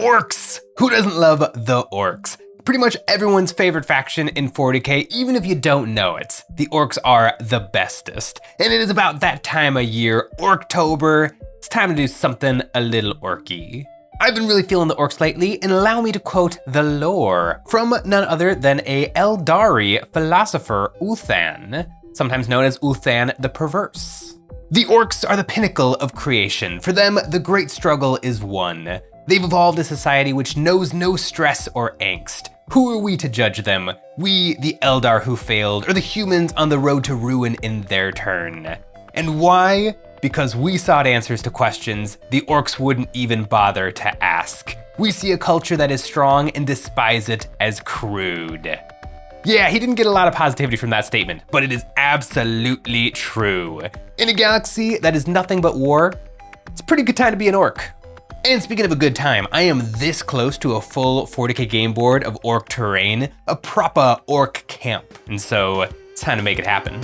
Orcs! Who doesn't love the orcs? Pretty much everyone's favorite faction in 40k, even if you don't know it. The orcs are the bestest. And it is about that time of year, Orctober. It's time to do something a little orky. I've been really feeling the orcs lately, and allow me to quote the lore from none other than a Eldari philosopher, Uthan, sometimes known as Uthan the Perverse. The orcs are the pinnacle of creation. For them, the great struggle is won. They've evolved a society which knows no stress or angst. Who are we to judge them? We, the Eldar who failed, or the humans on the road to ruin in their turn. And why? Because we sought answers to questions the orcs wouldn't even bother to ask. We see a culture that is strong and despise it as crude. Yeah, he didn't get a lot of positivity from that statement, but it is absolutely true. In a galaxy that is nothing but war, it's a pretty good time to be an orc. And speaking of a good time, I am this close to a full 40k game board of orc terrain, a proper orc camp, and so it's time to make it happen.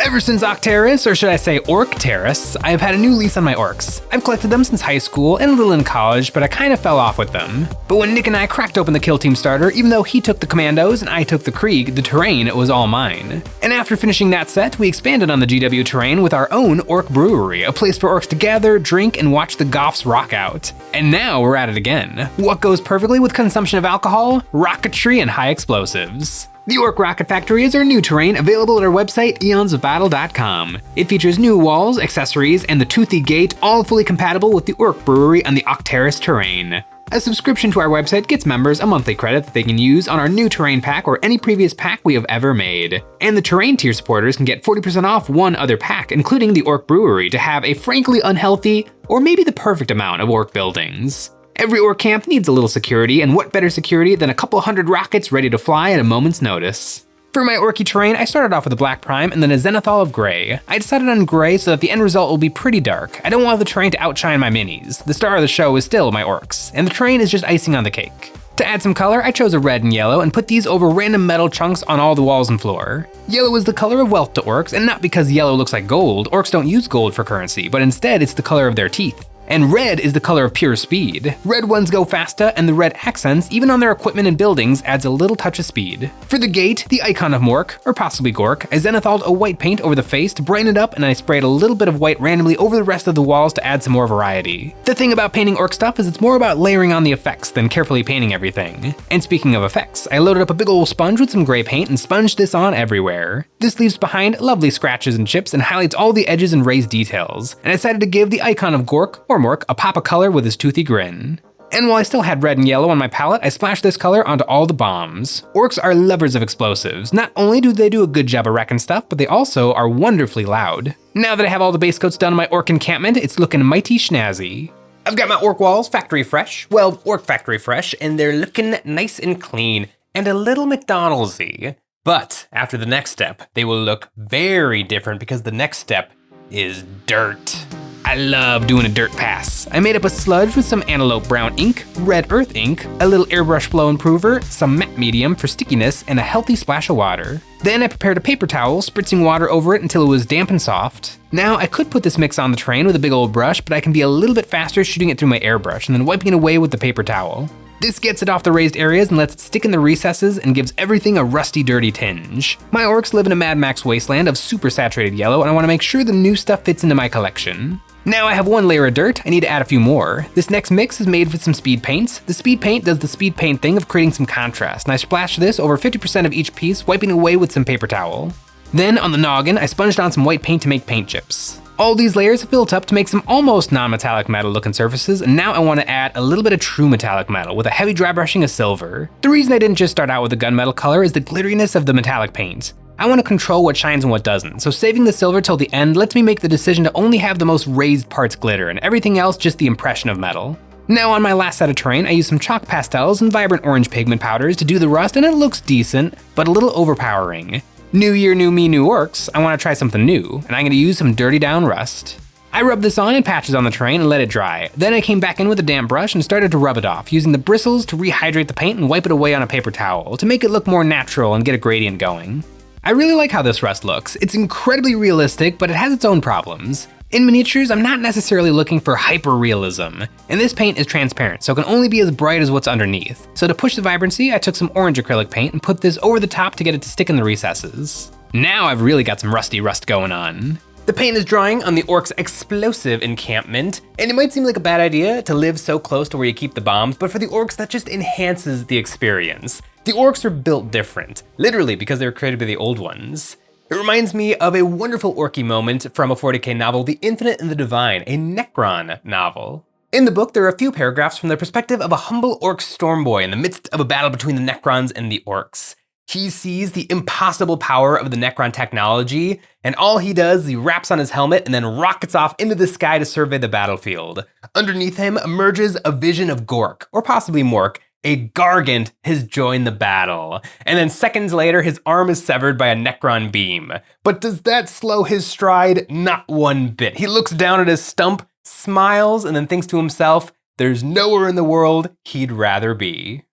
Ever since Octeris, or should I say Orcteris, I have had a new lease on my orcs. I've collected them since high school and a little in college, but I kind of fell off with them. But when Nick and I cracked open the Kill Team starter, even though he took the commandos and I took the Krieg, the terrain was all mine. And after finishing that set, we expanded on the GW terrain with our own orc brewery, a place for orcs to gather, drink, and watch the goths rock out. And now we're at it again. What goes perfectly with consumption of alcohol? Rocketry and high explosives. The Orc Rocket Factory is our new terrain available at our website, EonsOfBattle.com. It features new walls, accessories, and the Toothy Gate, all fully compatible with the Orc Brewery on the Octeris terrain. A subscription to our website gets members a monthly credit that they can use on our new terrain pack or any previous pack we have ever made. And the terrain tier supporters can get 40% off one other pack, including the Orc Brewery, to have a frankly unhealthy, or maybe the perfect amount of orc buildings. Every orc camp needs a little security, and what better security than a couple hundred rockets ready to fly at a moment's notice. For my orky terrain, I started off with a black prime and then a zenithal of gray. I decided on gray so that the end result will be pretty dark. I don't want the terrain to outshine my minis. The star of the show is still my orcs, and the terrain is just icing on the cake. To add some color, I chose a red and yellow and put these over random metal chunks on all the walls and floor. Yellow is the color of wealth to orcs, and not because yellow looks like gold. Orcs don't use gold for currency, but instead it's the color of their teeth. And red is the color of pure speed. Red ones go faster, and the red accents, even on their equipment and buildings, adds a little touch of speed. For the gate, the icon of Mork, or possibly Gork, I zenithaled a white paint over the face to brighten it up, and I sprayed a little bit of white randomly over the rest of the walls to add some more variety. The thing about painting orc stuff is it's more about layering on the effects than carefully painting everything. And speaking of effects, I loaded up a big old sponge with some gray paint and sponged this on everywhere. This leaves behind lovely scratches and chips and highlights all the edges and raised details. And I decided to give the icon of Gork, or Mork, a pop of color with his toothy grin. And while I still had red and yellow on my palette, I splashed this color onto all the bombs. Orcs are lovers of explosives. Not only do they do a good job of wrecking stuff, but they also are wonderfully loud. Now that I have all the base coats done on my orc encampment, it's looking mighty snazzy. I've got my orc walls factory fresh, well, orc factory fresh, and they're looking nice and clean, and a little McDonald's-y. But after the next step, they will look very different because the next step is dirt. I love doing a dirt pass. I made up a sludge with some antelope brown ink, red earth ink, a little airbrush flow improver, some matte medium for stickiness, and a healthy splash of water. Then I prepared a paper towel, spritzing water over it until it was damp and soft. Now I could put this mix on the terrain with a big old brush, but I can be a little bit faster shooting it through my airbrush and then wiping it away with the paper towel. This gets it off the raised areas and lets it stick in the recesses and gives everything a rusty, dirty tinge. My orcs live in a Mad Max wasteland of super saturated yellow, and I want to make sure the new stuff fits into my collection. Now I have one layer of dirt, I need to add a few more. This next mix is made with some speed paints. The speed paint does the speed paint thing of creating some contrast, and I splashed this over 50% of each piece, wiping away with some paper towel. Then on the noggin, I sponged on some white paint to make paint chips. All these layers have built up to make some almost non-metallic metal looking surfaces, and now I want to add a little bit of true metallic metal with a heavy dry brushing of silver. The reason I didn't just start out with the gunmetal color is the glitteriness of the metallic paint. I want to control what shines and what doesn't, so saving the silver till the end lets me make the decision to only have the most raised parts glitter and everything else just the impression of metal. Now on my last set of terrain, I used some chalk pastels and vibrant orange pigment powders to do the rust, and it looks decent, but a little overpowering. New year, new me, new orcs, I want to try something new, and I'm going to use some dirty down rust. I rubbed this on in patches on the terrain and let it dry. Then I came back in with a damp brush and started to rub it off, using the bristles to rehydrate the paint and wipe it away on a paper towel to make it look more natural and get a gradient going. I really like how this rust looks. It's incredibly realistic, but it has its own problems. In miniatures, I'm not necessarily looking for hyper-realism, and this paint is transparent, so it can only be as bright as what's underneath. So to push the vibrancy, I took some orange acrylic paint and put this over the top to get it to stick in the recesses. Now I've really got some rusty rust going on. The paint is drying on the orcs' explosive encampment, and it might seem like a bad idea to live so close to where you keep the bombs, but for the orcs that just enhances the experience. The orcs are built different, literally because they were created by the old ones. It reminds me of a wonderful orky moment from a 40k novel, The Infinite and the Divine, a Necron novel. In the book, there are a few paragraphs from the perspective of a humble orc storm boy in the midst of a battle between the Necrons and the orcs. He sees the impossible power of the Necron technology, and all he does is he wraps on his helmet and then rockets off into the sky to survey the battlefield. Underneath him emerges a vision of Gork, or possibly Mork. A Gargant has joined the battle, and then seconds later his arm is severed by a Necron beam. But does that slow his stride? Not one bit. He looks down at his stump, smiles, and then thinks to himself, there's nowhere in the world he'd rather be.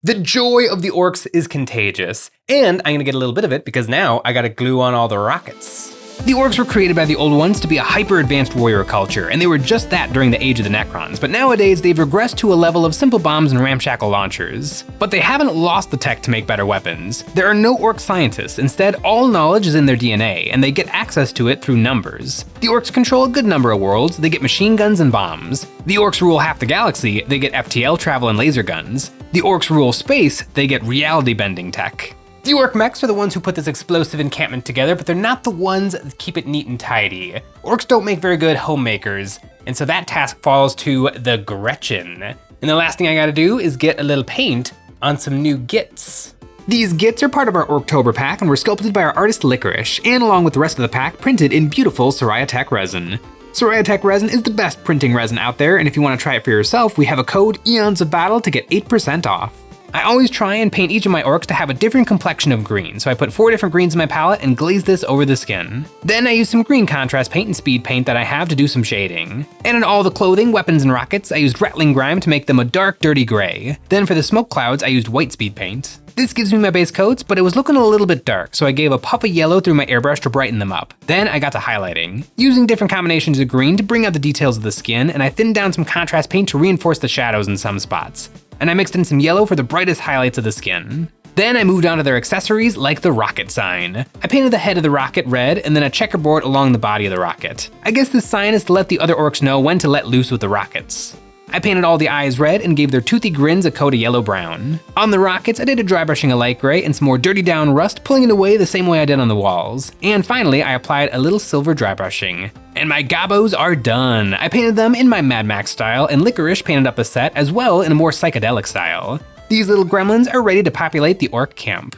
The joy of the orcs is contagious, and I'm gonna get a little bit of it because now I gotta glue on all the rockets. The orcs were created by the old ones to be a hyper-advanced warrior culture, and they were just that during the age of the Necrons, but nowadays they've regressed to a level of simple bombs and ramshackle launchers. But they haven't lost the tech to make better weapons. There are no orc scientists, instead all knowledge is in their DNA, and they get access to it through numbers. The orcs control a good number of worlds, they get machine guns and bombs. The orcs rule half the galaxy, they get FTL travel and laser guns. The orcs rule space, they get reality-bending tech. The orc mechs are the ones who put this explosive encampment together, but they're not the ones that keep it neat and tidy. Orcs don't make very good homemakers, and so that task falls to the Gretchin. And the last thing I gotta do is get a little paint on some new gits. These gits are part of our Orctober pack and were sculpted by our artist Liqerise, and along with the rest of the pack, printed in beautiful Soraya resin. Soraya resin is the best printing resin out there, and if you want to try it for yourself, we have a code EonsOfBattle to get 8% off. I always try and paint each of my orcs to have a different complexion of green, so I put 4 different greens in my palette and glaze this over the skin. Then I use some green contrast paint and speed paint that I have to do some shading. And in all the clothing, weapons, and rockets, I used rattling grime to make them a dark, dirty gray. Then for the smoke clouds, I used white speed paint. This gives me my base coats, but it was looking a little bit dark, so I gave a puff of yellow through my airbrush to brighten them up. Then I got to highlighting, using different combinations of green to bring out the details of the skin, and I thinned down some contrast paint to reinforce the shadows in some spots. And I mixed in some yellow for the brightest highlights of the skin. Then I moved on to their accessories like the rocket sign. I painted the head of the rocket red and then a checkerboard along the body of the rocket. I guess this sign is to let the other orcs know when to let loose with the rockets. I painted all the eyes red and gave their toothy grins a coat of yellow-brown. On the rockets, I did a dry brushing of light gray and some more dirty down rust, pulling it away the same way I did on the walls. And finally, I applied a little silver dry brushing. And my gobos are done. I painted them in my Mad Max style, and Liqerise painted up a set as well in a more psychedelic style. These little gremlins are ready to populate the orc camp.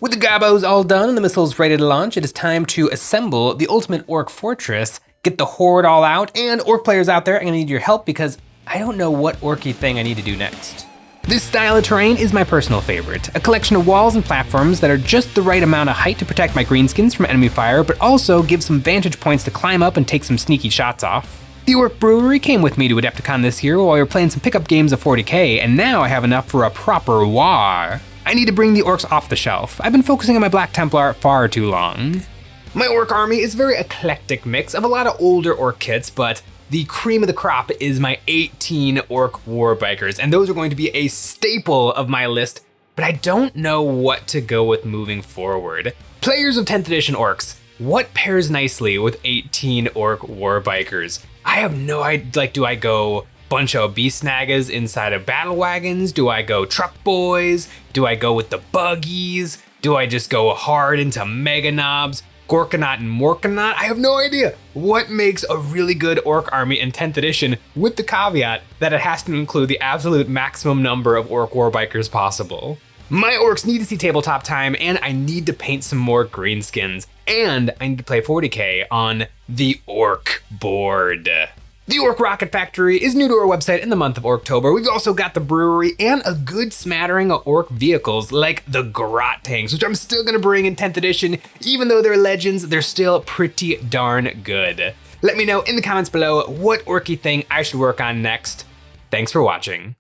With the gobos all done and the missiles ready to launch, it is time to assemble the ultimate orc fortress, get the horde all out, and orc players out there, I'm gonna need your help because I don't know what orky thing I need to do next. This style of terrain is my personal favorite, a collection of walls and platforms that are just the right amount of height to protect my greenskins from enemy fire, but also give some vantage points to climb up and take some sneaky shots off. The Orc Brewery came with me to Adepticon this year while we were playing some pickup games of 40k, and now I have enough for a proper war. I need to bring the orcs off the shelf. I've been focusing on my Black Templar far too long. My orc army is a very eclectic mix of a lot of older orc kits, but the cream of the crop is my 18 orc warbikers, and those are going to be a staple of my list, but I don't know what to go with moving forward. Players of 10th edition orcs, what pairs nicely with 18 orc warbikers? I have no idea, do I go bunch of beast snaggers inside of battle wagons? Do I go truck boys? Do I go with the buggies? Do I just go hard into mega knobs? Gorkanaut and Morkanaut? I have no idea. What makes a really good orc army in 10th edition with the caveat that it has to include the absolute maximum number of orc warbikers possible? My orcs need to see tabletop time, and I need to paint some more greenskins, and I need to play 40k on the orc board. The Orc Rocket Factory is new to our website in the month of Orctober. We've also got the brewery and a good smattering of orc vehicles like the Grot tanks, which I'm still gonna bring in 10th edition. Even though they're legends, they're still pretty darn good. Let me know in the comments below what orky thing I should work on next. Thanks for watching.